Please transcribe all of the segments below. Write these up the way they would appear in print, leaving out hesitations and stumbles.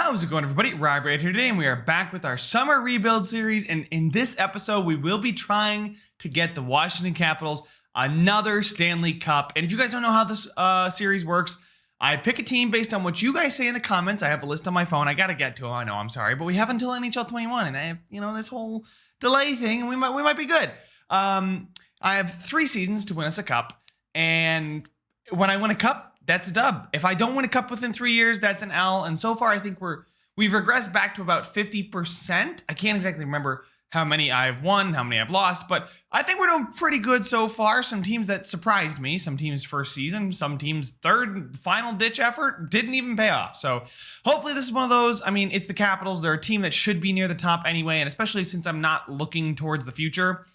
How's it going, everybody? Braden here today, and we are back with our summer rebuild series. And in this episode, we will be trying to get the Washington Capitals another Stanley Cup. And if you guys don't know how this series works, I pick a team based on what you guys say in the comments. I have a list on my phone. I got to get to it. I know, I'm sorry, but we have until NHL 21, and I have, this whole delay thing, and we might be good. I have 3 seasons to win us a cup, and when I win a cup, that's a dub. If I don't win a cup within 3 years, that's an L. And so far, I think we've regressed back to about 50%. I can't exactly remember how many I've won, how many I've lost, but I think we're doing pretty good so far. Some teams that surprised me, some teams first season, some teams third final ditch effort didn't even pay off. So hopefully this is one of those. I mean, it's the Capitals. They're a team that should be near the top anyway, and especially since I'm not looking towards the future,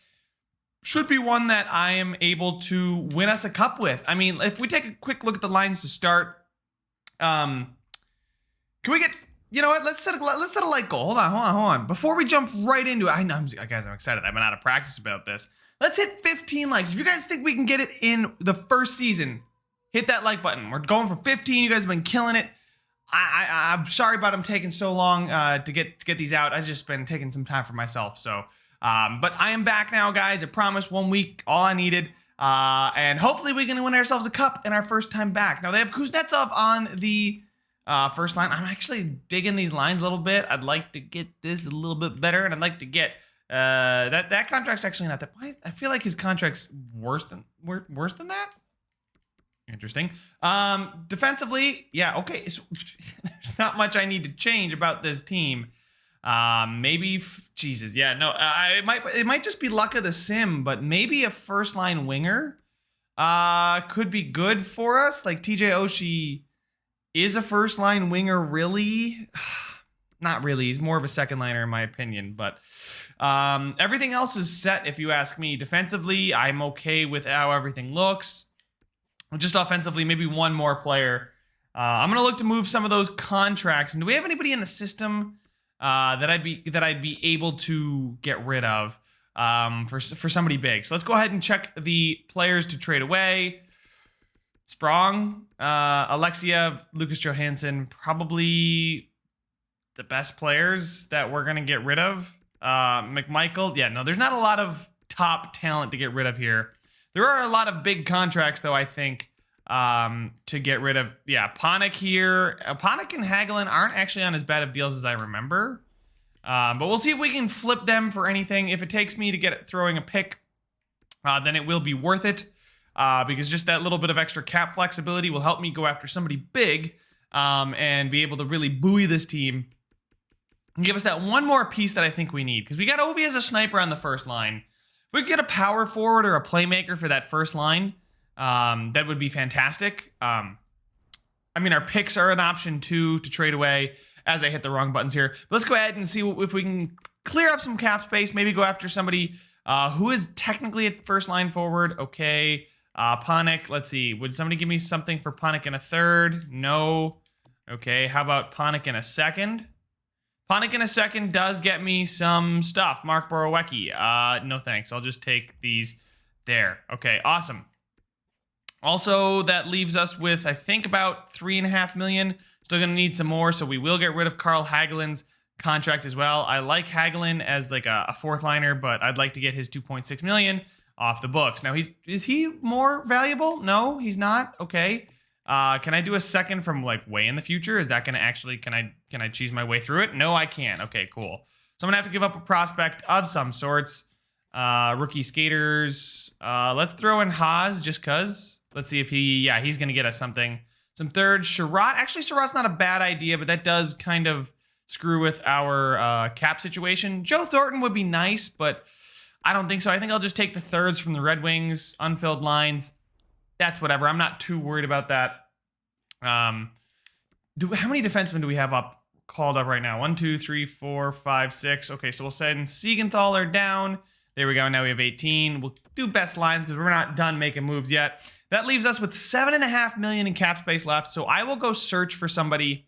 should be one that I am able to win us a cup with. I mean, if we take a quick look at the lines to start, can we get, you know what? Let's set a light goal. Hold on. Before we jump right into it, guys, I'm excited. I've been out of practice about this. Let's hit 15 likes. If you guys think we can get it in the first season, hit that like button. We're going for 15. You guys have been killing it. I'm sorry about them taking so long to get these out. I've just been taking some time for myself, so. But I am back now, guys. I promise 1 week, all I needed. And hopefully we can win ourselves a cup in our first time back. Now, they have Kuznetsov on the first line. I'm actually digging these lines a little bit. I'd like to get this a little bit better, and I'd like to get that contract's actually not that. I feel like his contract's worse than that. Interesting. Defensively, yeah, okay. So, there's not much I need to change about this team. Jesus, yeah, no, it might just be luck of the sim, but maybe a first line winger, could be good for us. Like TJ Oshie is a first line winger, really? Not really. He's more of a second liner in my opinion, but, everything else is set. If you ask me, defensively, I'm okay with how everything looks. Just offensively, maybe one more player. I'm going to look to move some of those contracts. And do we have anybody in the system that I'd be able to get rid of for somebody big? So let's go ahead and check the players to trade away. Sprong, Alexiev, Lucas Johansson, probably the best players that we're gonna get rid of. McMichael, yeah, no, there's not a lot of top talent to get rid of here. There are a lot of big contracts though, I think. To get rid of, yeah, Panik here. Panik and Hagelin aren't actually on as bad of deals as I remember. But we'll see if we can flip them for anything. If it takes me to get it throwing a pick, then it will be worth it. Because just that little bit of extra cap flexibility will help me go after somebody big and be able to really buoy this team and give us that one more piece that I think we need. Because we got Ovi as a sniper on the first line. If we could get a power forward or a playmaker for that first line, that would be fantastic. I mean, our picks are an option too to trade away, as I hit the wrong buttons here. But let's go ahead and see if we can clear up some cap space. Maybe go after somebody who is technically a first line forward. Okay. Panik, let's see. Would somebody give me something for Panik in a third? No. Okay. How about Panik in a second? Panik in a second does get me some stuff. Mark Borowiecki. No thanks. I'll just take these there. Okay. Awesome. Also, that leaves us with, I think, about $3.5 million. Still going to need some more, so we will get rid of Carl Hagelin's contract as well. I like Hagelin as like a fourth liner, but I'd like to get his $2.6 million off the books. Now, is he more valuable? No, he's not. Okay. Can I do a second from like way in the future? Is that going to actually, can I cheese my way through it? No, I can't. Okay, cool. So I'm going to have to give up a prospect of some sorts. Rookie skaters. Let's throw in Haas just because. Let's see if he's going to get us something. Some third. Sherratt. Actually, Sherratt's not a bad idea, but that does kind of screw with our cap situation. Joe Thornton would be nice, but I don't think so. I think I'll just take the thirds from the Red Wings. Unfilled lines. That's whatever. I'm not too worried about that. How many defensemen do we have called up right now? 1, 2, 3, 4, 5, 6. Okay, so we'll send Siegenthaler down. There we go. Now we have 18. We'll do best lines because we're not done making moves yet. That leaves us with $7.5 million in cap space left. So I will go search for somebody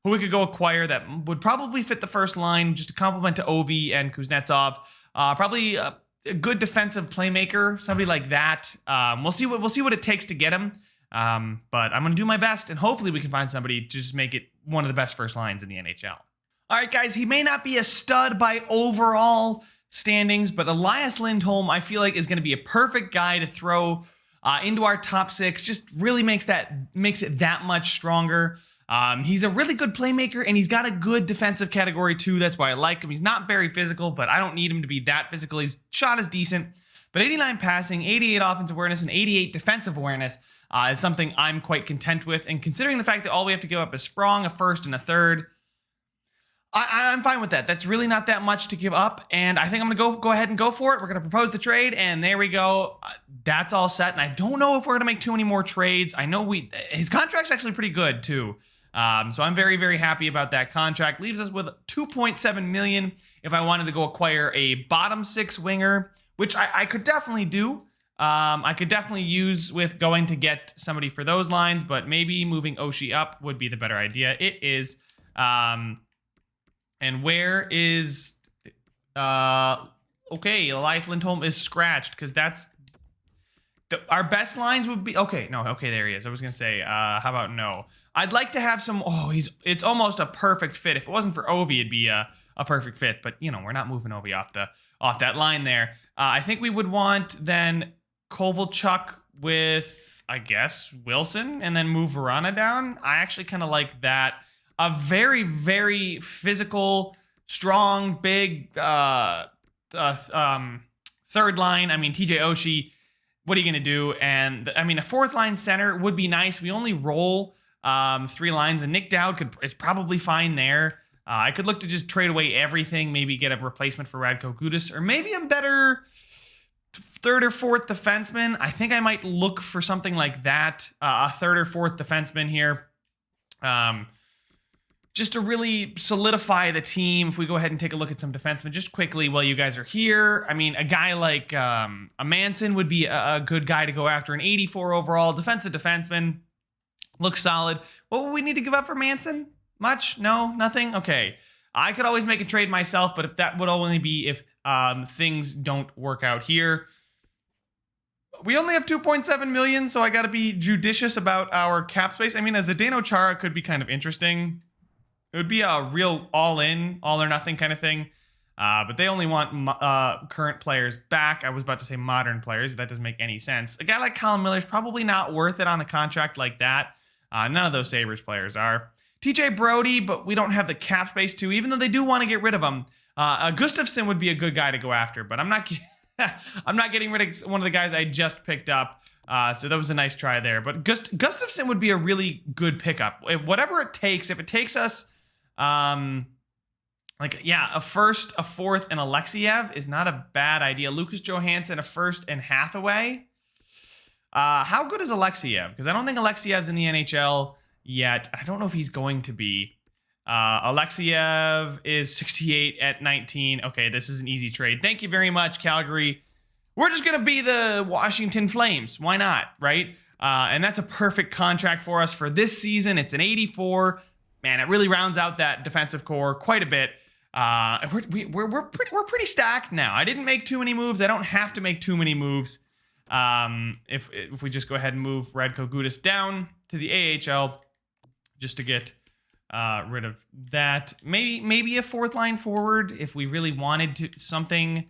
who we could go acquire that would probably fit the first line, just to complement to Ovi and Kuznetsov. Probably a good defensive playmaker, somebody like that. We'll see what it takes to get him. But I'm going to do my best, and hopefully we can find somebody to just make it one of the best first lines in the NHL. All right, guys, he may not be a stud by overall standings, but Elias Lindholm, I feel like, is going to be a perfect guy to throw into our top 6. Just really makes it that much stronger. He's a really good playmaker, and he's got a good defensive category too. That's why I like him. He's not very physical, but I don't need him to be that physical. His shot is decent, but 89 passing, 88 offensive awareness, and 88 defensive awareness is something I'm quite content with. And considering the fact that all we have to give up is Sprong, a first, and a third, I'm fine with that. That's really not that much to give up, and I think I'm going to go ahead and go for it. We're going to propose the trade, and there we go. That's all set, and I don't know if we're going to make too many more trades. I know his contract's actually pretty good, too. So I'm very, very happy about that contract. Leaves us with $2.7 million if I wanted to go acquire a bottom 6 winger, which I could definitely do. I could definitely use with going to get somebody for those lines, but maybe moving Oshie up would be the better idea. It is... And where is, okay, Elias Lindholm is scratched, because that's, our best lines would be, okay, there he is. I was going to say, how about no? I'd like to have some, it's almost a perfect fit. If it wasn't for Ovi, it'd be a perfect fit, but, we're not moving Ovi off that line there. I think we would want then Kovalchuk with, I guess, Wilson, and then move Verana down. I actually kind of like that. A very, very physical, strong, big third line. I mean, TJ Oshie, what are you going to do? And, I mean, a fourth line center would be nice. We only roll 3 lines, and Nick Dowd is probably fine there. I could look to just trade away everything, maybe get a replacement for Radko Gudas, or maybe a better third or fourth defenseman. I think I might look for something like that, a third or fourth defenseman here. Just to really solidify the team, if we go ahead and take a look at some defensemen just quickly while you guys are here. I mean, a guy like a Manson would be a good guy to go after. An 84 overall defensive defenseman. Looks solid. What would we need to give up for Manson? Much? No? Nothing? Okay. I could always make a trade myself, but if that would only be if things don't work out here. We only have 2.7 million, so I got to be judicious about our cap space. I mean, as a Zdeno Chara could be kind of interesting. It would be a real all-in, all-or-nothing kind of thing. But they only want current players back. I was about to say modern players. That doesn't make any sense. A guy like Colin Miller is probably not worth it on a contract like that. None of those Sabres players are. TJ Brody, but we don't have the cap space to, even though they do want to get rid of him. Gustafsson would be a good guy to go after, but I'm not I'm not getting rid of one of the guys I just picked up. So that was a nice try there. But Gustafsson would be a really good pickup. Whatever it takes, if it takes us... a first, a fourth, and Alexiev is not a bad idea. Lucas Johansson, a first, and Hathaway. How good is Alexiev? Because I don't think Alexiev's in the NHL yet. I don't know if he's going to be. Alexiev is 68 at 19. Okay, this is an easy trade. Thank you very much, Calgary. We're just going to be the Washington Flames. Why not, right? And that's a perfect contract for us for this season. It's an 84. Man, it really rounds out that defensive core quite a bit. We're pretty stacked now. I didn't make too many moves. I don't have to make too many moves. If we just go ahead and move Radko Gudas down to the AHL, just to get rid of that. Maybe a fourth line forward if we really wanted to something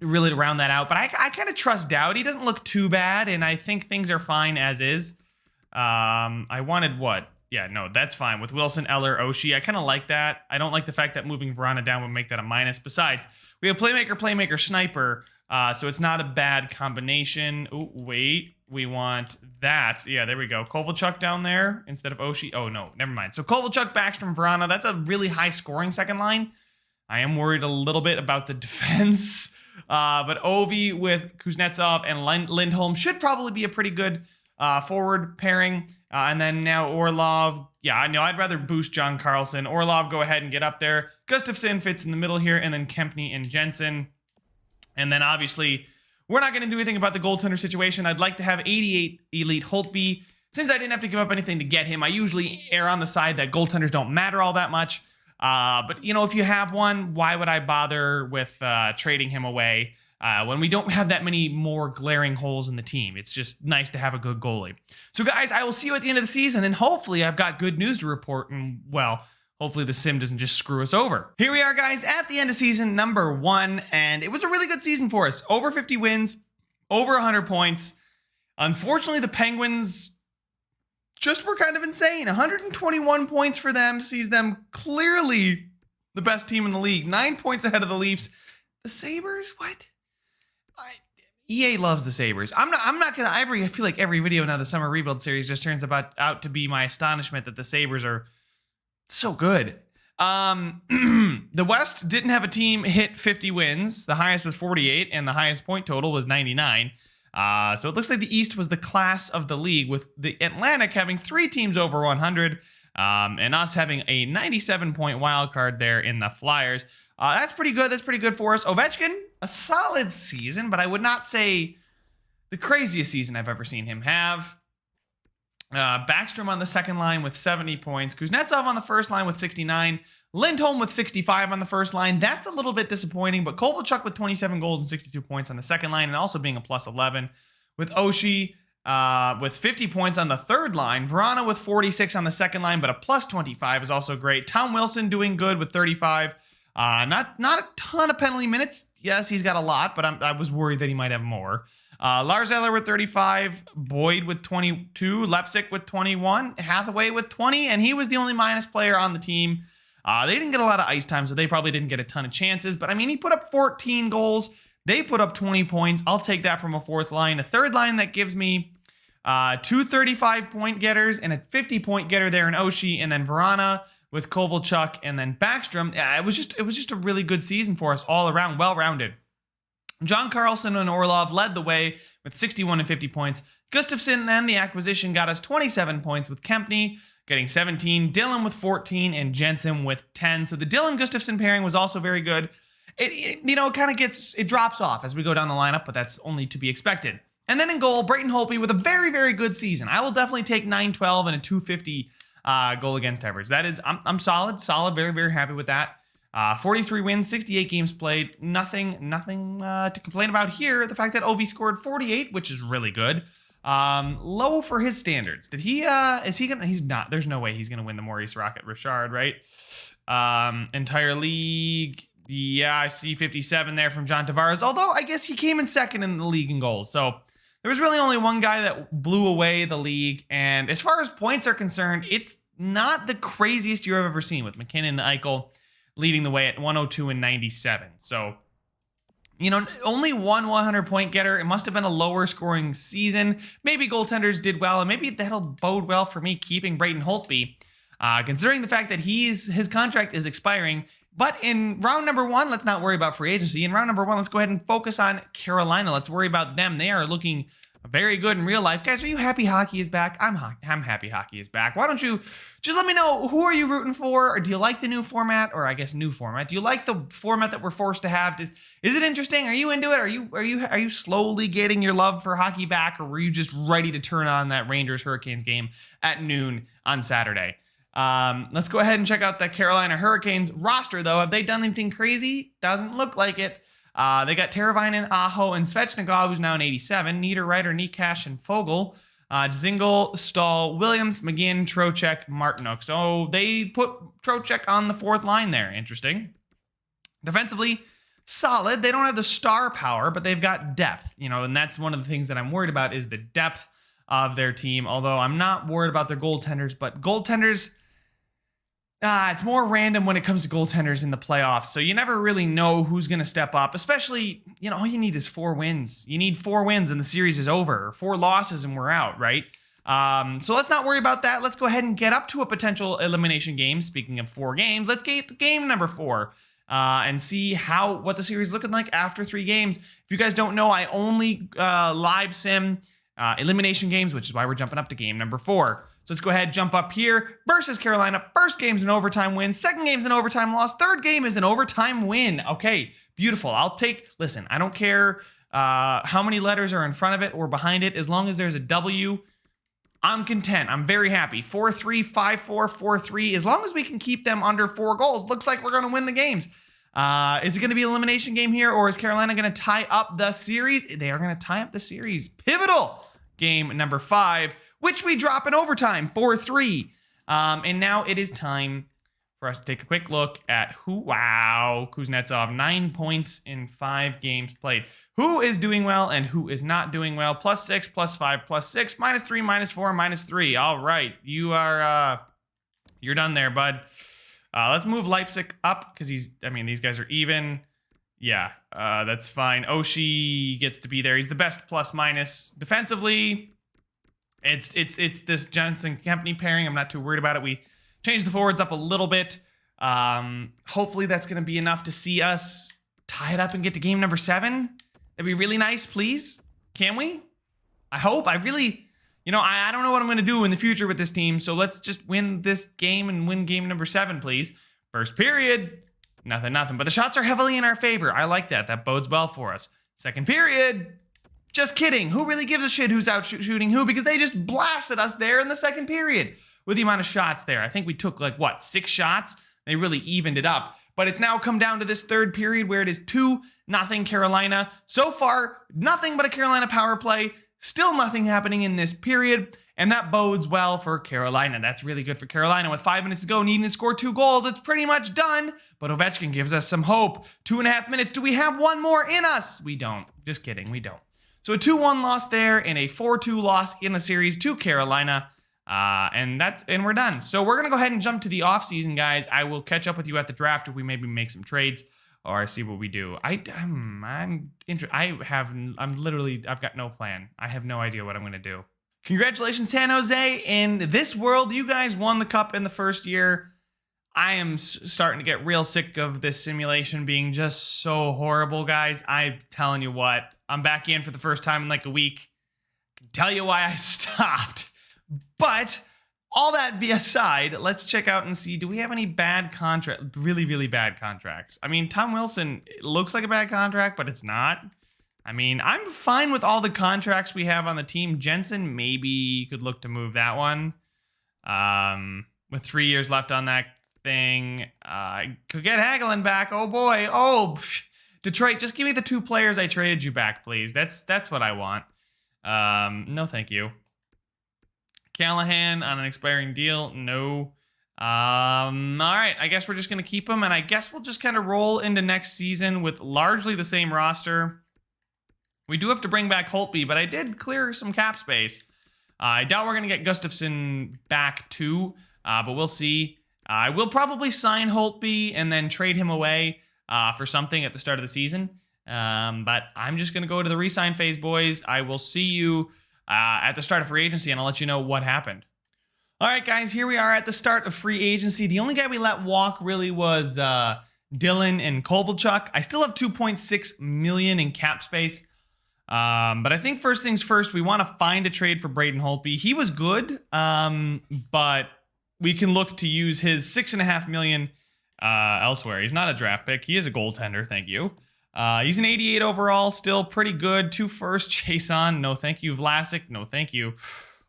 really to round that out. But I kind of trust Dowd. He doesn't look too bad, and I think things are fine as is. I wanted what? Yeah, no, that's fine. With Wilson, Eller, Oshie, I kind of like that. I don't like the fact that moving Verana down would make that a minus. Besides, we have playmaker, sniper, so it's not a bad combination. Oh, wait, we want that. Yeah, there we go. Kovalchuk down there instead of Oshie. Oh, no, never mind. So Kovalchuk, Backstrom, Verana, that's a really high-scoring second line. I am worried a little bit about the defense. But Ovi with Kuznetsov and Lindholm should probably be a pretty good forward pairing. And then now Orlov. Yeah, I know I'd rather boost John Carlson. Orlov, go ahead and get up there. Gustafsson fits in the middle here, and then Kempny and Jensen. And then obviously, we're not going to do anything about the goaltender situation. I'd like to have 88 Elite Holtby. Since I didn't have to give up anything to get him, I usually err on the side that goaltenders don't matter all that much. But, if you have one, why would I bother with trading him away? when we don't have that many more glaring holes in the team. It's just nice to have a good goalie. So guys, I will see you at the end of the season, and hopefully I've got good news to report, and well, hopefully the sim doesn't just screw us over. Here we are, guys, at the end of season number 1, and it was a really good season for us. Over 50 wins, over 100 points. Unfortunately, the Penguins just were kind of insane. 121 points for them sees them clearly the best team in the league. 9 points ahead of the Leafs. The Sabres? What? EA loves the Sabres. I'm not gonna. I feel like every video now the summer rebuild series just turns out to be my astonishment that the Sabres are so good. The West didn't have a team hit 50 wins. The highest was 48, and the highest point total was 99. So it looks like the East was the class of the league, with the Atlantic having 3 teams over 100, and us having a 97-point wild card there in the Flyers. That's pretty good. That's pretty good for us. Ovechkin, a solid season, but I would not say the craziest season I've ever seen him have. Backstrom on the second line with 70 points. Kuznetsov on the first line with 69. Lindholm with 65 on the first line. That's a little bit disappointing, but Kovalchuk with 27 goals and 62 points on the second line, and also being a plus 11. With Oshie with 50 points on the third line. Vrana with 46 on the second line, but a plus 25 is also great. Tom Wilson doing good with 35. Not a ton of penalty minutes. Yes, he's got a lot, but I was worried that he might have more. Lars Eller with 35, Boyd with 22, Lepsic with 21, Hathaway with 20, and he was the only minus player on the team. They didn't get a lot of ice time, so they probably didn't get a ton of chances, but I mean, he put up 14 goals. They put up 20 points. I'll take that from a fourth line. A third line that gives me 2 35-point getters and a 50-point getter there in Oshie, and then Vrana with Kovalchuk, and then Backstrom. It was just a really good season for us all around, well-rounded. John Carlson and Orlov led the way with 61 and 50 points. Gustafsson, then, the acquisition, got us 27 points, with Kempny getting 17, Dillon with 14, and Jensen with 10. So the Dillon-Gustafsson pairing was also very good. It drops off as we go down the lineup, but that's only to be expected. And then in goal, Braden Holtby with a very, very good season. I will definitely take 9-12 and a 250 goal against average. That is, I'm solid, very, very happy with that. 43 wins, 68 games played. Nothing to complain about here. The fact that Ovi scored 48, which is really good. Low for his standards. He's not. There's no way he's gonna win the Maurice Rocket Richard, right? Entire league. Yeah, I see 57 there from John Tavares. Although I guess he came in second in the league in goals. So there was really only one guy that blew away the league. And as far as points are concerned, it's not the craziest year I've ever seen, with McKinnon and Eichel leading the way at 102 and 97. So, only one 100-point getter. It must have been a lower scoring season. Maybe goaltenders did well, and maybe that'll bode well for me keeping Braden Holtby, considering the fact that his contract is expiring. But in round number 1, let's not worry about free agency. In round number 1, let's go ahead and focus on Carolina. Let's worry about them. They are looking very good in real life. Guys, are you happy hockey is back? I'm happy hockey is back. Why don't you just let me know, who are you rooting for? Or do you like the new format? Or I guess new format. Do you like the format that we're forced to have? Is it interesting? Are you into it? Are you slowly getting your love for hockey back? Or were you just ready to turn on that Rangers-Hurricanes game at noon on Saturday? Let's go ahead and check out the Carolina Hurricanes roster, though. Have they done anything crazy? Doesn't look like it. They got Teravainen, Aho, and Svechnikov, who's now an 87. Niederreiter, Nikash, and Fogle. Dzingel, Stahl, Williams, McGinn, Trocheck, Martinook. So they put Trocheck on the fourth line there. Interesting. Defensively, solid. They don't have the star power, but they've got depth. And that's one of the things that I'm worried about, is the depth of their team. Although I'm not worried about their goaltenders, but goaltenders, it's more random when it comes to goaltenders in the playoffs. So you never really know who's going to step up, especially, all you need is 4 wins. You need 4 wins and the series is over. 4 losses and we're out, right? So let's not worry about that. Let's go ahead and get up to a potential elimination game. Speaking of 4 games, let's get to game number 4 and see what the series is looking like after 3 games. If you guys don't know, I only live sim elimination games, which is why we're jumping up to game number 4. So let's go ahead, jump up here. Versus Carolina. First game's an overtime win. Second game's an overtime loss. Third game is an overtime win. Okay, beautiful. Listen, I don't care how many letters are in front of it or behind it. As long as there's a W, I'm content. I'm very happy. 4-3, 5-4, 4-3. As long as we can keep them under 4 goals, looks like we're going to win the games. Is it going to be an elimination game here, or is Carolina going to tie up the series? They are going to tie up the series. Pivotal game number 5, which we drop in overtime 4-3. And now it is time for us to take a quick look at Kuznetsov, 9 points in 5 games played. Who is doing well and who is not doing well? +6, +5, +6, -3, -4, -3. All right, you're done there, bud. Let's move Leipzig up because these guys are even. Yeah, that's fine. Oshie gets to be there. He's the best plus-minus defensively. It's this Johnson Company pairing. I'm not too worried about it. We changed the forwards up a little bit. Hopefully that's going to be enough to see us tie it up and get to game number 7. That'd be really nice, please. Can we? I hope. I really, I don't know what I'm going to do in the future with this team, so let's just win this game and win game number 7, please. First period, nothing. But the shots are heavily in our favor. I like that. That bodes well for us. Second period, just kidding. Who really gives a shit who's out shooting who? Because they just blasted us there in the second period with the amount of shots there. I think we took 6 shots? They really evened it up. But it's now come down to this third period where it is 2-0 Carolina. So far, nothing but a Carolina power play. Still nothing happening in this period. And that bodes well for Carolina. That's really good for Carolina. With 5 minutes to go, needing to score 2 goals, it's pretty much done. But Ovechkin gives us some hope. 2.5 minutes. Do we have one more in us? We don't. Just kidding. We don't. So a 2-1 loss there and a 4-2 loss in the series to Carolina. And we're done. So we're going to go ahead and jump to the offseason, guys. I will catch up with you at the draft if we maybe make some trades or see what we do. I've got no plan. I have no idea what I'm going to do. Congratulations, San Jose. In this world, you guys won the cup in the first year. I am starting to get real sick of this simulation being just so horrible, guys. I'm telling you what, I'm back in for the first time in a week. I can tell you why I stopped. But all that be aside, let's check out and see, do we have any bad contract, really, really bad contracts? I mean, Tom Wilson, it looks like a bad contract, but it's not. I mean, I'm fine with all the contracts we have on the team. Jensen, maybe you could look to move that one. With 3 years left on that thing. I could get Hagelin back. Oh, boy. Oh, Detroit, just give me the 2 players I traded you back, please. That's what I want. No, thank you. Callahan on an expiring deal. No. All right. I guess we're just going to keep him, and I guess we'll just kind of roll into next season with largely the same roster. We do have to bring back Holtby, but I did clear some cap space. I doubt we're going to get Gustafsson back too, but we'll see. I will probably sign Holtby and then trade him away for something at the start of the season. But I'm just going to go to the re-sign phase, boys. I will see you at the start of free agency, and I'll let you know what happened. All right, guys, here we are at the start of free agency. The only guy we let walk really was Dylan and Kovalchuk. I still have $2.6 million in cap space. But I think first things first, we want to find a trade for Braden Holtby. He was good, but we can look to use his $6.5 million elsewhere. He's not a draft pick. He is a goaltender, thank you. He's an 88 overall, still pretty good. 2 first, Chason, no thank you. Vlasic, no thank you.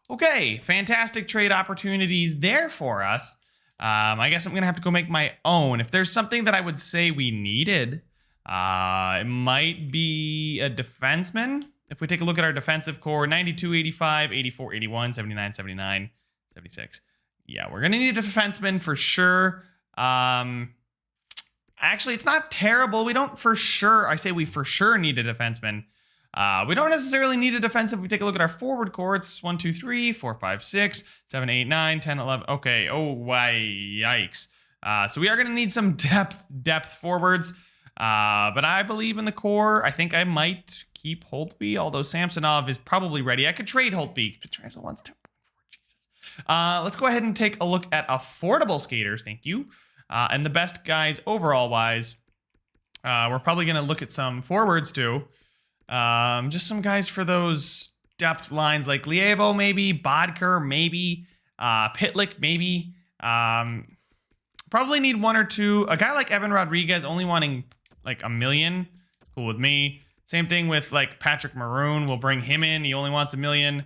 Okay, fantastic trade opportunities there for us. I guess I'm going to have to go make my own. If there's something that I would say we needed, it might be a defenseman. If we take a look at our defensive core, 92, 85, 84, 81, 79, 79, 76. Yeah, we're going to need a defenseman for sure. Actually, it's not terrible. We don't for sure. I say we for sure need a defenseman. We don't necessarily need a defensive. If we take a look at our forward core, it's 1, 2, 3, 4, 5, 6, 7, 8, 9, 10, 11. Okay. Oh, why? Yikes. So we are going to need some depth forwards. But I believe in the core. I think I might keep Holtby, although Samsonov is probably ready. I could trade Holtby. Jesus. Let's go ahead and take a look at affordable skaters. Thank you. And the best guys overall wise. We're probably going to look at some forwards too. Just some guys for those depth lines like Lievo, maybe. Bodker, maybe. Pitlick, maybe. Probably need 1 or 2. A guy like Evan Rodriguez only wanting like $1 million. Cool with me. Same thing with like Patrick Maroon. We'll bring him in. He only wants $1 million.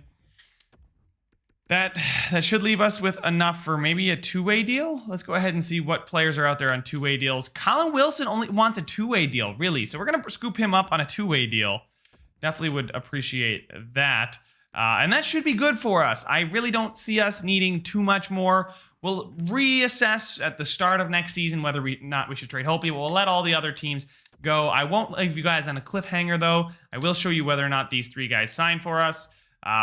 That should leave us with enough for maybe a two-way deal. Let's go ahead and see what players are out there on two-way deals. Colin Wilson only wants a two-way deal, really. So we're going to scoop him up on a two-way deal. Definitely would appreciate that. And that should be good for us. I really don't see us needing too much more. We'll reassess at the start of next season whether we should trade Holtby. We'll let all the other teams go. I won't leave you guys on a cliffhanger, though. I will show you whether or not these three guys sign for us.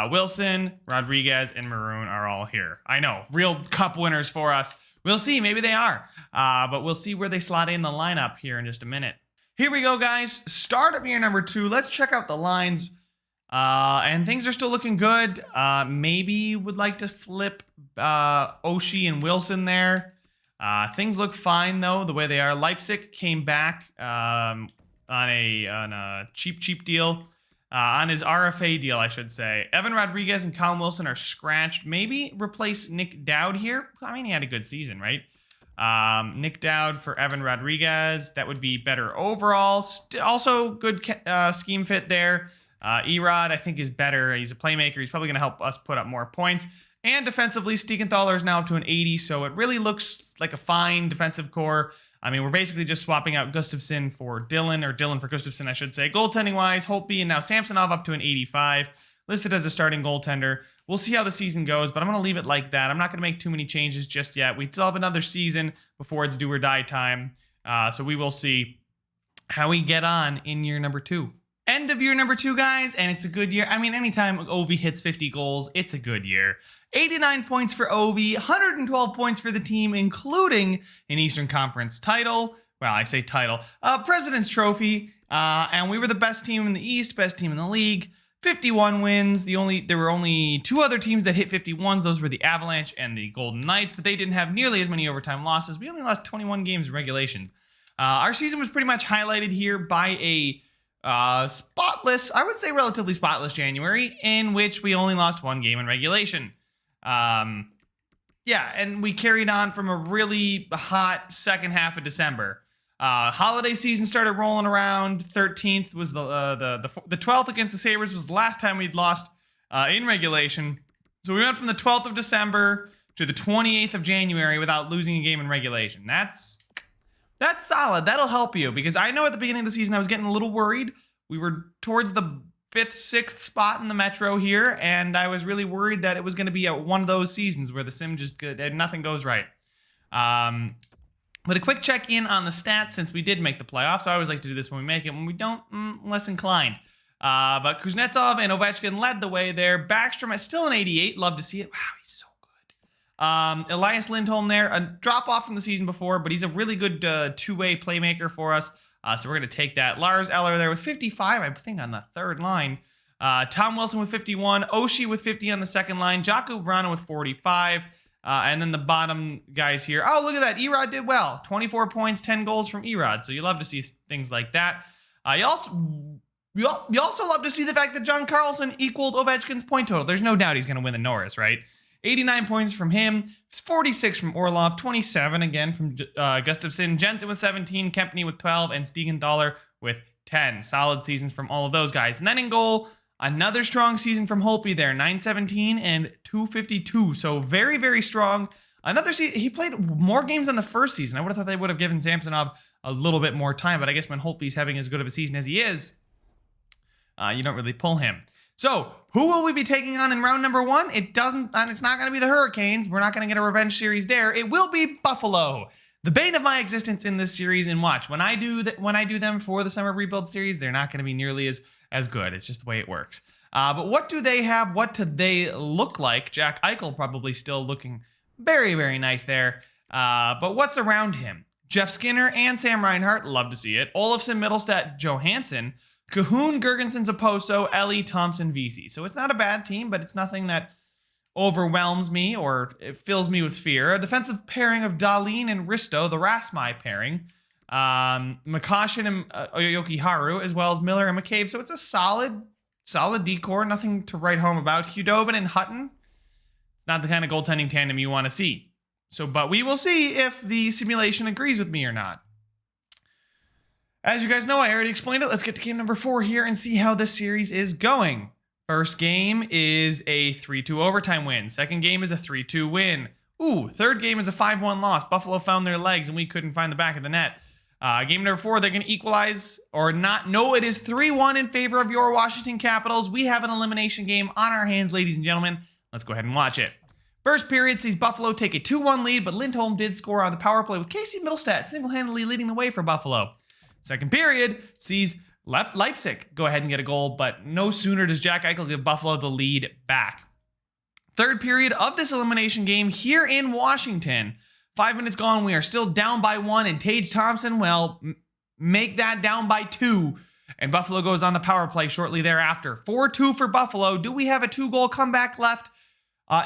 Wilson, Rodriguez, and Maroon are all here. I know, real cup winners for us. We'll see, maybe they are. But we'll see where they slot in the lineup here in just a minute. Here we go, guys. Start of year number 2. Let's check out the lines. And things are still looking good. Maybe would like to flip Oshie and Wilson there. Things look fine, though, the way they are. Leipzig came back on a cheap deal. On his RFA deal, I should say. Evan Rodriguez and Colin Wilson are scratched. Maybe replace Nick Dowd here. I mean, he had a good season, right? Nick Dowd for Evan Rodriguez. That would be better overall. Also, good scheme fit there. Erod, I think, is better. He's a playmaker. He's probably going to help us put up more points. And defensively, Stiegenthaler is now up to an 80, so it really looks like a fine defensive core. I mean, we're basically just swapping out Gustafsson for Dylan, or Dylan for Gustafsson, I should say. Goaltending-wise, Holtby and now Samsonov up to an 85, listed as a starting goaltender. We'll see how the season goes, but I'm going to leave it like that. I'm not going to make too many changes just yet. We still have another season before it's do or die time, so we will see how we get on in year number 2. End of year number 2, guys, and it's a good year. I mean, anytime Ovi hits 50 goals, it's a good year. 89 points for Ovi, 112 points for the team, including an Eastern Conference title. Well, I say title. President's Trophy, and we were the best team in the East, best team in the league. 51 wins. There were only 2 other teams that hit 51s. Those were the Avalanche and the Golden Knights, but they didn't have nearly as many overtime losses. We only lost 21 games in regulations. Our season was pretty much highlighted here by a spotless, I would say relatively spotless January, in which we only lost 1 game in regulation. Yeah, and we carried on from a really hot second half of December. Holiday season started rolling around. 13th was the 12th against the Sabres was the last time we'd lost in regulation. So we went from the 12th of December to the 28th of January without losing a game in regulation. That's solid. That'll help you, because I know at the beginning of the season I was getting a little worried. We were towards the 5th, 6th spot in the Metro here, and I was really worried that it was going to be one of those seasons where the sim just nothing goes right. But a quick check in on the stats, since we did make the playoffs. I always like to do this when we make it. When we don't, less inclined. But Kuznetsov and Ovechkin led the way there. Backstrom is still an 88. Love to see it. Wow, he's so good. Elias Lindholm there, a drop off from the season before, but he's a really good two-way playmaker for us. So we're going to take that. Lars Eller there with 55, I think, on the third line. Tom Wilson with 51. Oshie with 50 on the second line. Jaku Vrana with 45. And then the bottom guys here. Oh, look at that. Erod did well. 24 points, 10 goals from Erod. So you love to see things like that. You also love to see the fact that John Carlson equaled Ovechkin's point total. There's no doubt he's going to win the Norris, right? 89 points from him, 46 from Orlov, 27 again from Gustafsson, Jensen with 17, Kempny with 12, and Stiegenthaler with 10. Solid seasons from all of those guys. And then in goal, another strong season from Holtby there, 917 and 252. So very, very strong. Another season, he played more games than the first season. I would have thought they would have given Samsonov a little bit more time, but I guess when Holtby's having as good of a season as he is, you don't really pull him. So, who will we be taking on in round number 1? It's not going to be the Hurricanes. We're not going to get a revenge series there. It will be Buffalo, the bane of my existence in this series. And watch, when I do them for the Summer Rebuild series, they're not going to be nearly as good. It's just the way it works. But what do they have? What do they look like? Jack Eichel probably still looking very, very nice there. But what's around him? Jeff Skinner and Sam Reinhart, love to see it. Olofsson, Middlestat, Johansson, Cahoon, Gergensen, Zaposo, Ellie, Thompson, VC. So it's not a bad team, but it's nothing that overwhelms me or it fills me with fear. A defensive pairing of Dahlin and Risto, the Rasmai pairing. Makashin and Aoki Haru, as well as Miller and Mccabe. So it's a solid decor, nothing to write home about. Hudobin and Hutton, not the kind of goaltending tandem you want to see. But we will see if the simulation agrees with me or not. As you guys know, I already explained it. Let's get to game number 4 here and see how this series is going. First game is a 3-2 overtime win. Second game is a 3-2 win. Ooh, third game is a 5-1 loss. Buffalo found their legs and we couldn't find the back of the net. Game number 4, they're going to equalize or not. No, it is 3-1 in favor of your Washington Capitals. We have an elimination game on our hands, ladies and gentlemen. Let's go ahead and watch it. First period sees Buffalo take a 2-1 lead, but Lindholm did score on the power play with Casey Middlestat single-handedly leading the way for Buffalo. Second period sees Leipzig go ahead and get a goal, but no sooner does Jack Eichel give Buffalo the lead back. Third period of this elimination game here in Washington. 5 minutes gone, we are still down by 1, and Tage Thompson will make that down by 2. And Buffalo goes on the power play shortly thereafter. 4-2 for Buffalo. Do we have a 2-goal comeback left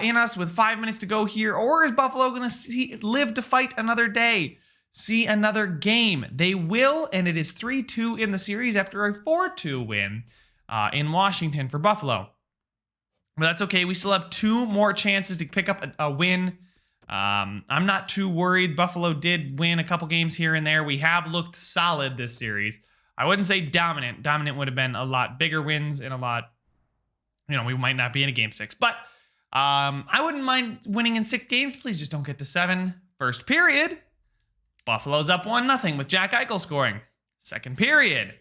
in us with 5 minutes to go here? Or is Buffalo going to live to fight another day? See another game? They will, and it is 3-2 in the series after a 4-2 win in Washington for Buffalo. But that's okay. We still have 2 more chances to pick up a win. I'm not too worried. Buffalo did win a couple games here and there. We have looked solid this series. I wouldn't say dominant. Dominant would have been a lot bigger wins and a lot, we might not be in a game 6. But I wouldn't mind winning in 6 games. Please just don't get to 7. First period, Buffalo's up 1-0 with Jack Eichel scoring. Second period,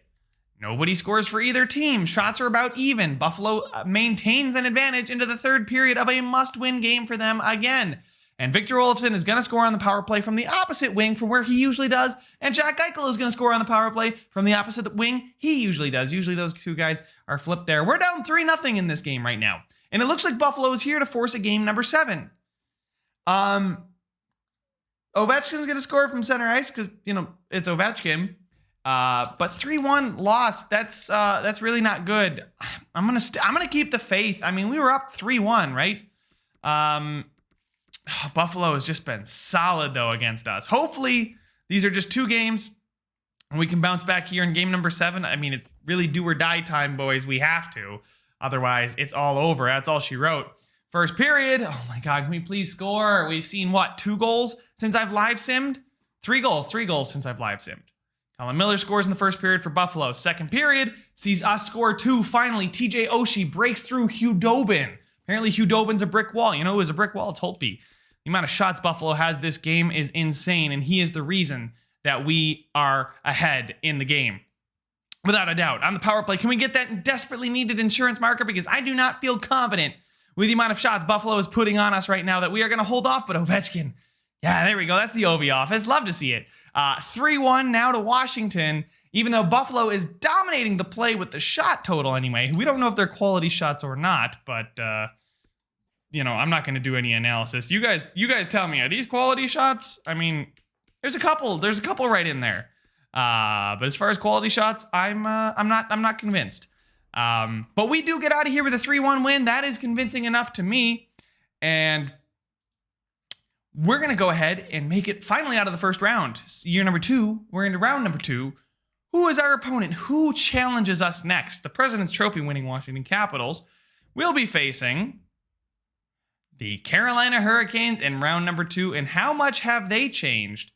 nobody scores for either team. Shots are about even. Buffalo maintains an advantage into the third period of a must-win game for them again. And Victor Olofsson is going to score on the power play from the opposite wing from where he usually does. And Jack Eichel is going to score on the power play from the opposite wing he usually does. Usually those 2 guys are flipped there. We're down 3-0 in this game right now. And it looks like Buffalo is here to force a game number 7. Ovechkin's going to score from center ice because, it's Ovechkin. But 3-1 loss, that's really not good. I'm gonna keep the faith. I mean, we were up 3-1, right? Buffalo has just been solid though against us. Hopefully these are just 2 games and we can bounce back here in game number 7. I mean, it's really do or die time, boys. We have to. Otherwise, it's all over. That's all she wrote. First period. Oh my God, can we please score? We've seen 2 goals since I've live simmed? 3 goals since I've live simmed. Colin Miller scores in the first period for Buffalo. Second period sees us score 2. Finally, TJ Oshie breaks through Hugh Dobin. Apparently, Hugh Dobin's a brick wall. You know who is a brick wall? It's Holtby. The amount of shots Buffalo has this game is insane, and he is the reason that we are ahead in the game. Without a doubt. On the power play, can we get that desperately needed insurance marker? Because I do not feel confident with the amount of shots Buffalo is putting on us right now that we are going to hold off. But Ovechkin, yeah, there we go. That's the Ovi office. Love to see it. 3-1 now to Washington, even though Buffalo is dominating the play with the shot total anyway. We don't know if they're quality shots or not, but I'm not going to do any analysis. You guys tell me, are these quality shots? I mean, there's a couple right in there. But as far as quality shots, I'm not convinced. But we do get out of here with a 3-1 win. That is convincing enough to me. And we're going to go ahead and make it finally out of the first round. Year number 2, we're into round number 2. Who is our opponent? Who challenges us next? The President's Trophy winning Washington Capitals will be facing the Carolina Hurricanes in round number 2. And how much have they changed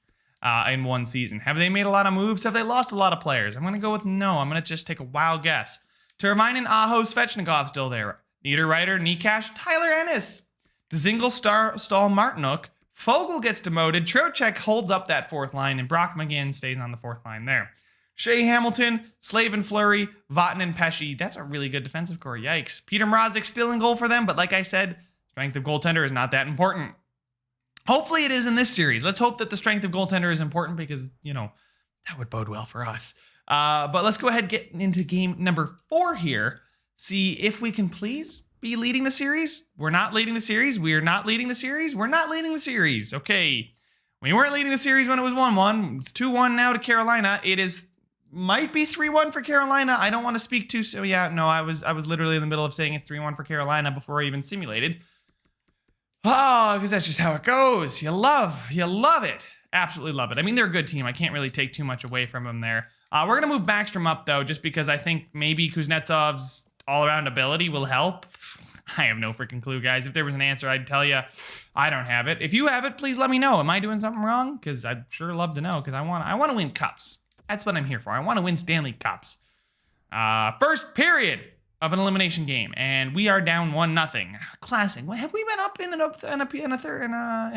in one season? Have they made a lot of moves? Have they lost a lot of players? I'm going to go with no. I'm going to just take a wild guess. Teravainen, Aho, Svechnikov still there. Niederreiter, Nikash, Tyler Ennis. Dzingel, Stahl, Martinuk. Fogle gets demoted. Trocheck holds up that 4th line, and Brock McGinn stays on the 4th line there. Shea Hamilton, Slavin Fleury, Vatanen, Pesci. That's a really good defensive core. Yikes. Peter Mrazek still in goal for them, but like I said, strength of goaltender is not that important. Hopefully it is in this series. Let's hope that the strength of goaltender is important because, that would bode well for us. But let's go ahead and get into game number 4 here. See if we can please be leading the series. We're not leading the series. We are not leading the series. We're not leading the series. Okay. We weren't leading the series when it was 1-1. It's 2-1 now to Carolina. Might be 3-1 for Carolina. I don't want to speak too soon. Yeah, no, I was literally in the middle of saying it's 3-1 for Carolina before I even simulated. Oh, because that's just how it goes. You love it. Absolutely love it. I mean, they're a good team. I can't really take too much away from them there. We're going to move Backstrom up, though, just because I think maybe Kuznetsov's all-around ability will help. I have no freaking clue, guys. If there was an answer, I'd tell you. I don't have it. If you have it, please let me know. Am I doing something wrong? Because I'd sure love to know, because I want to win cups. That's what I'm here for. I want to win Stanley Cups. First period. of an elimination game, and we are down 1-0. Classic. Have we been up in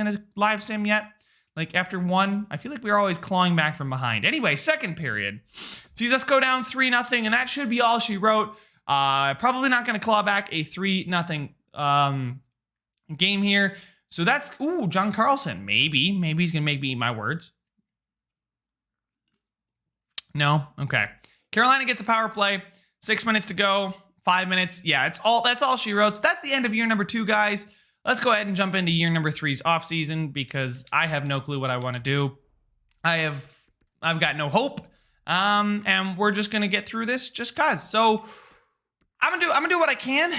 a live sim yet? Like after one, I feel like we're always clawing back from behind. Anyway, second period sees us go down 3-0, and that should be all she wrote. Probably not going to claw back a 3-0 game here. So that's John Carlson. Maybe he's going to make me eat my words. No, okay. Carolina gets a power play. 6 minutes to go. 5 minutes. Yeah, that's all she wrote. So that's the end of year number 2, guys. Let's go ahead and jump into year number 3's off season because I have no clue what I want to do. I've got no hope. And we're just gonna get through this just cause. So I'm gonna do what I can.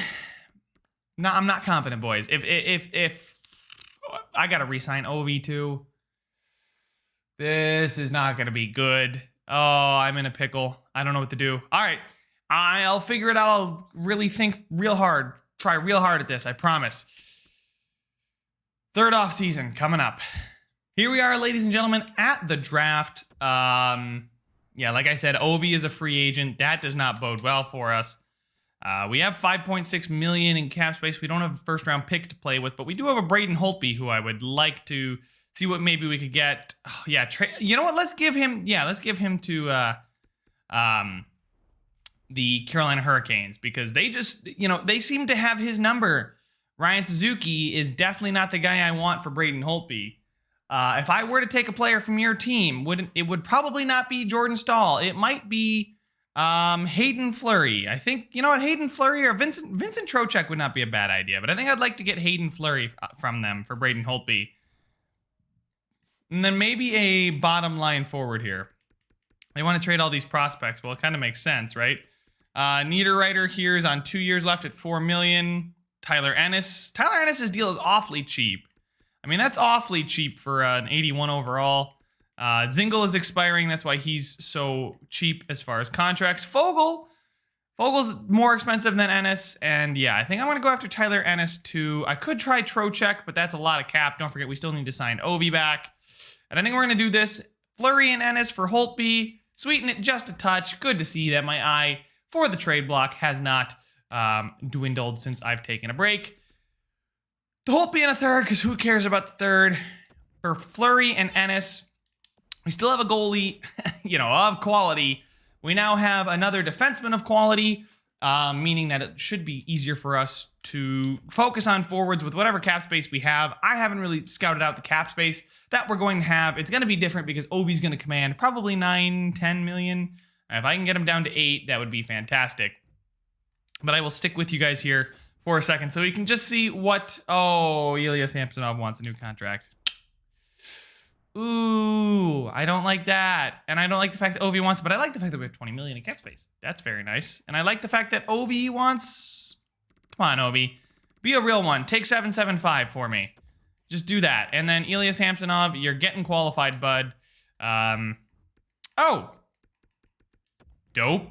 No, I'm not confident, boys. If I gotta re-sign Ovi too. This is not gonna be good. Oh, I'm in a pickle. I don't know what to do. All right, I'll figure it out. I'll really think real hard. Try real hard at this, I promise. Third off season coming up. Here we are, ladies and gentlemen, at the draft. Yeah, like I said, Ovi is a free agent. That does not bode well for us. We have $5.6 million in cap space. We don't have a first round pick to play with, but we do have a Braden Holtby who I would like to see what maybe we could get. Oh, yeah, you know what? Let's give him to the Carolina Hurricanes because they just, they seem to have his number. Ryan Suzuki is definitely not the guy I want for Braden Holtby. If I were to take a player from your team, it would probably not be Jordan Staal. It might be Hayden Fleury. I think, Hayden Fleury or Vincent Trocheck would not be a bad idea, but I think I'd like to get Hayden Fleury from them for Braden Holtby. And then maybe a bottom line forward here. They want to trade all these prospects. Well, it kind of makes sense, right? Niederreiter here is on 2 years left at $4 million. Tyler Ennis. Tyler Ennis' deal is awfully cheap. I mean, that's awfully cheap for an 81 overall. Zingle is expiring. That's why he's so cheap as far as contracts. Fogel's more expensive than Ennis. And yeah, I think I'm going to go after Tyler Ennis too. I could try Trocheck, but that's a lot of cap. Don't forget, we still need to sign Ovi back. And I think we're going to do this. Fleury and Ennis for Holtby. Sweeten it just a touch. Good to see that my eye for the trade block has not dwindled since I've taken a break. The Holtby in a third, because who cares about the third? For Fleury and Ennis, we still have a goalie, of quality. We now have another defenseman of quality, meaning that it should be easier for us to focus on forwards with whatever cap space we have. I haven't really scouted out the cap space that we're going to have. It's going to be different because Ovi's going to command probably 9-10 million. If I can get him down to 8, that would be fantastic. But I will stick with you guys here for a second so we can just see what... Oh, Elias Samsonov wants a new contract. Ooh, I don't like that. And I don't like the fact that Ovi wants... But I like the fact that we have 20 million in cap space. That's very nice. And I like the fact that Ovi wants... Come on, Ovi. Be a real one. Take 775 for me. Just do that. And then Elias Samsonov, you're getting qualified, bud. Oh. Dope.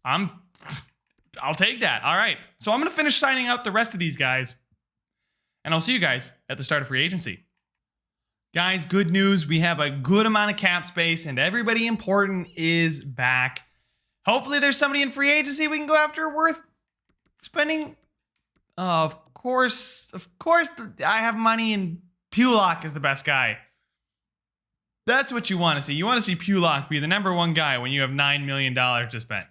I'll take that. All right. So I'm going to finish signing out the rest of these guys. And I'll see you guys at the start of free agency. Guys, good news. We have a good amount of cap space and everybody important is back. Hopefully there's somebody in free agency we can go after worth spending. Of course, I have money and Pulock is the best guy. That's what you want to see. You want to see Pulock be the #1 guy when you have $9 million to spend.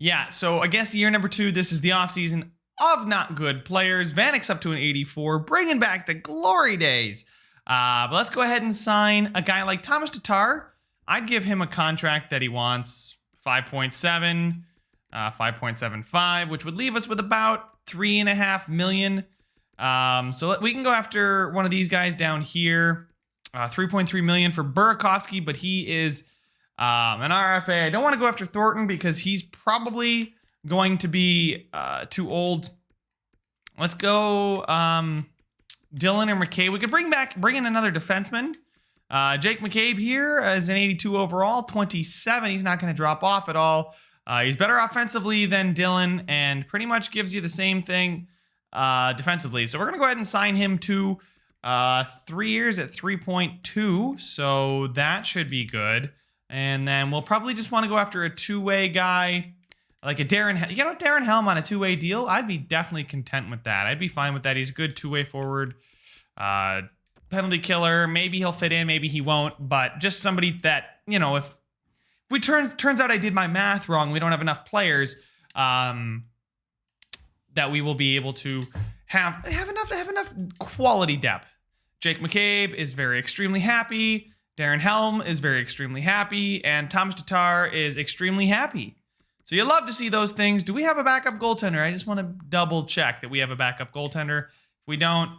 Yeah, so I guess year number 2, this is the offseason of not good players. Vanek's up to an 84, bringing back the glory days. But let's go ahead and sign a guy like Thomas Tatar. I'd give him a contract that he wants, 5.7, 5.75, which would leave us with about $3.5 million. So we can go after one of these guys down here. 3.3 million for Burakovsky, but he is an RFA. I don't want to go after Thornton because he's probably going to be too old. Let's go Dylan or Mccabe. We could bring in another defenseman. Jake Mccabe here as an 82 overall, 27. He's not going to drop off at all. He's better offensively than Dylan and pretty much gives you the same thing defensively. So we're going to go ahead and sign him to 3 years at 3.2. So that should be good. And then we'll probably just want to go after a two-way guy. like a Darren Helm on a two-way deal, I'd be definitely content with that. I'd be fine with that. He's a good two-way forward. Penalty killer. Maybe he'll fit in, maybe he won't. But just somebody that, if we turns out I did my math wrong, we don't have enough players that we will be able to have enough quality depth. Jake McCabe is extremely happy. Darren Helm is extremely happy. And Thomas Tatar is extremely happy. So you love to see those things. Do we have a backup goaltender? I just want to double check that we have a backup goaltender. If we don't,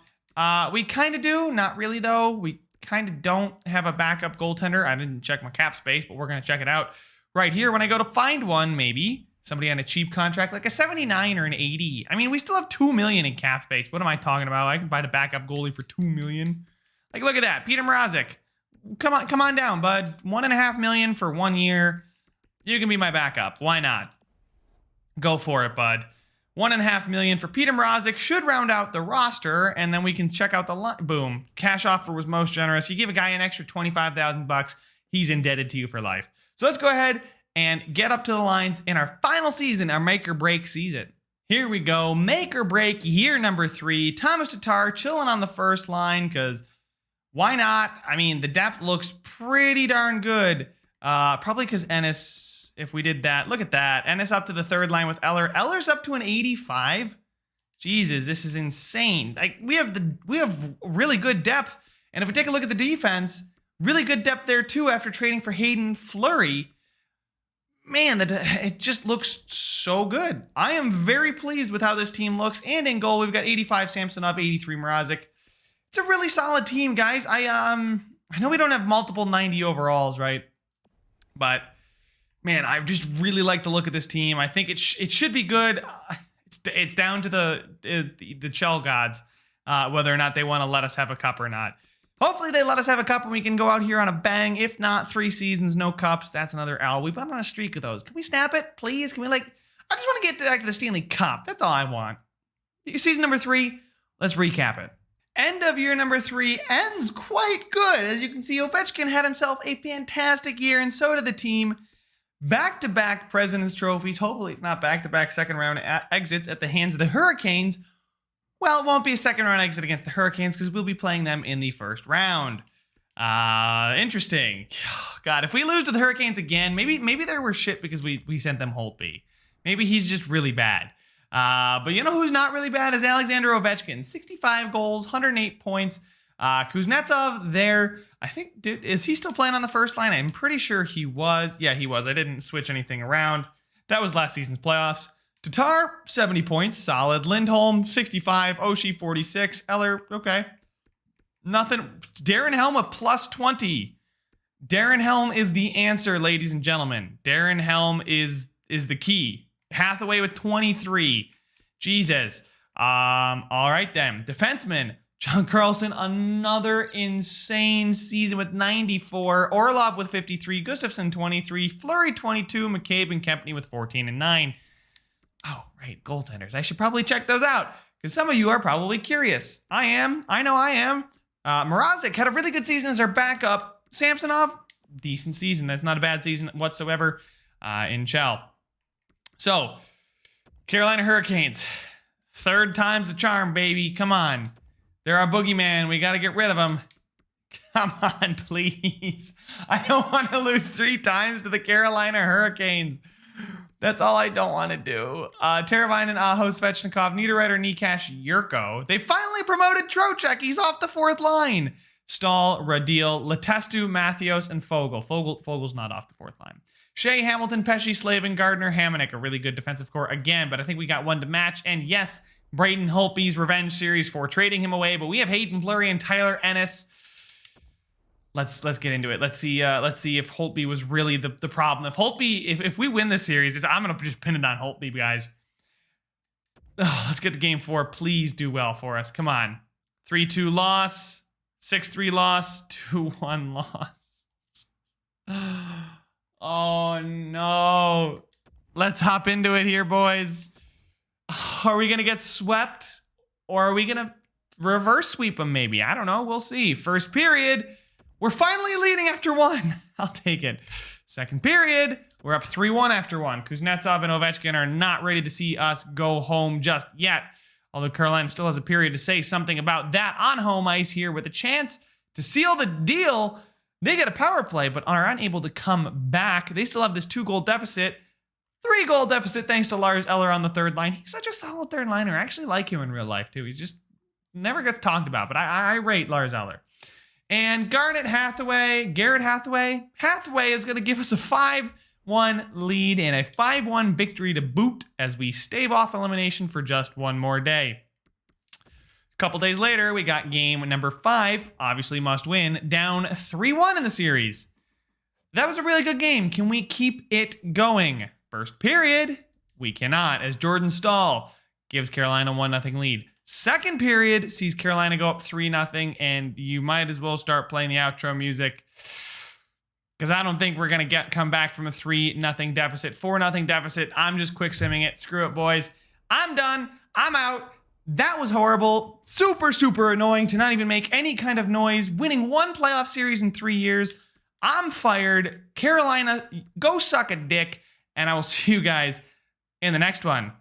we kind of do. Not really, though. We kind of don't have a backup goaltender. I didn't check my cap space, but we're going to check it out right here. When I go to find one, maybe somebody on a cheap contract, like a 79 or an 80. I mean, we still have $2 million in cap space. What am I talking about? I can buy the backup goalie for $2 million. Like, look at that. Peter Mrazek. Come on down, bud. $1.5 million for 1 year. You can be my backup. Why not? Go for it, bud. $1.5 million for Peter Mrazek should round out the roster, and then we can check out the line. Boom. Cash offer was most generous. You give a guy an extra $25,000, he's indebted to you for life. So let's go ahead and get up to the lines in our final season, our make or break season. Here we go. Make or break year number 3. Thomas Tatar chilling on the first line, because why not? I mean, the depth looks pretty darn good. Probably because Ennis, if we did that, look at that. Ennis up to the third line with Eller. Eller's up to an 85. Jesus, this is insane. Like, we have really good depth. And if we take a look at the defense, really good depth there too after trading for Hayden Fleury. Man, it just looks so good. I am very pleased with how this team looks. And in goal, we've got 85 Samsonov, 83 Mrazek. It's a really solid team, guys. I know we don't have multiple 90 overalls, right? But man, I just really like the look of this team. I think it should be good. It's down to the Chell gods whether or not they want to let us have a cup or not. Hopefully they let us have a cup and we can go out here on a bang. If not, 3 seasons, no cups. That's another L. We've been on a streak of those. Can we snap it, please? Can we I just want to get back to the Stanley Cup. That's all I want. Season number 3, let's recap it. End of year number 3 ends quite good. As you can see, Ovechkin had himself a fantastic year, and so did the team. Back-to-back President's Trophies. Hopefully it's not back-to-back second-round exits at the hands of the Hurricanes. Well, it won't be a second-round exit against the Hurricanes because we'll be playing them in the first round. Interesting. God, if we lose to the Hurricanes again, maybe they were shit because we sent them Holtby. Maybe he's just really bad. But you know who's not really bad is Alexander Ovechkin. 65 goals, 108 points. Kuznetsov there. I think, is he still playing on the first line? I'm pretty sure he was. Yeah, he was. I didn't switch anything around. That was last season's playoffs. Tatar, 70 points. Solid. Lindholm, 65. Oshie, 46. Eller, okay. Nothing. Darren Helm, a plus 20. Darren Helm is the answer, ladies and gentlemen. Darren Helm is the key. Hathaway with 23. Jesus. All right then. Defenseman. John Carlson, another insane season with 94. Orlov with 53. Gustafsson, 23. Fleury, 22. McCabe and Kempney with 14 and 9. Oh, right. Goaltenders. I should probably check those out because some of you are probably curious. I am. I know I am. Mrazek had a really good season as our backup. Samsonov, decent season. That's not a bad season whatsoever in Chell. So, Carolina Hurricanes. 3rd time's the charm, baby. Come on. They're our boogeyman. We got to get rid of them. Come on, please. I don't want to lose 3 times to the Carolina Hurricanes. That's all I don't want to do. Teravainen, Aho, Svechnikov, Niederreiter, Nikash, Yurko. They finally promoted Trocheck. He's off the 4th line. Stahl, Radil, Letestu, Matthews, and Fogle. Fogel's not off the 4th line. Shea, Hamilton, Pesci, Slavin, Gardner, Hamonic, a really good defensive core again, but I think we got one to match. And yes, Braden Holtby's revenge series for trading him away, but we have Hayden Fleury and Tyler Ennis. Let's get into it. Let's see if Holtby was really the problem. If Holtby, if we win this series, I'm gonna just pin it on Holtby, guys. Oh, let's get to game 4. Please do well for us. Come on. 3-2 loss, 6-3 loss, 2-1 loss. Oh no. Let's hop into it here, boys. Are we going to get swept? Or are we going to reverse sweep them maybe? I don't know. We'll see. First period, we're finally leading after 1. I'll take it. Second period, We're up 3-1 after one. Kuznetsov and Ovechkin are not ready to see us go home just yet. Although Carolina still has a period to say something about that on home ice here with a chance to seal the deal. They get a power play, but are unable to come back. They still have this 2-goal deficit. 3-goal deficit thanks to Lars Eller on the third line. He's such a solid third liner. I actually like him in real life, too. He's just never gets talked about, but I rate Lars Eller. And Garrett Hathaway is going to give us a 5-1 lead and a 5-1 victory to boot as we stave off elimination for just one more day. A couple days later, we got game number 5, obviously must win, down 3-1 in the series. That was a really good game. Can we keep it going? First period, we cannot, as Jordan Staal gives Carolina 1-0 lead. Second period sees Carolina go up 3-0, and you might as well start playing the outro music because I don't think we're going to come back from a 3-0 deficit, 4-0 deficit. I'm just quick simming it. Screw it, boys. I'm done. I'm out. That was horrible. Super, super annoying to not even make any kind of noise. Winning one playoff series in 3 years. I'm fired. Carolina, go suck a dick. And I will see you guys in the next one.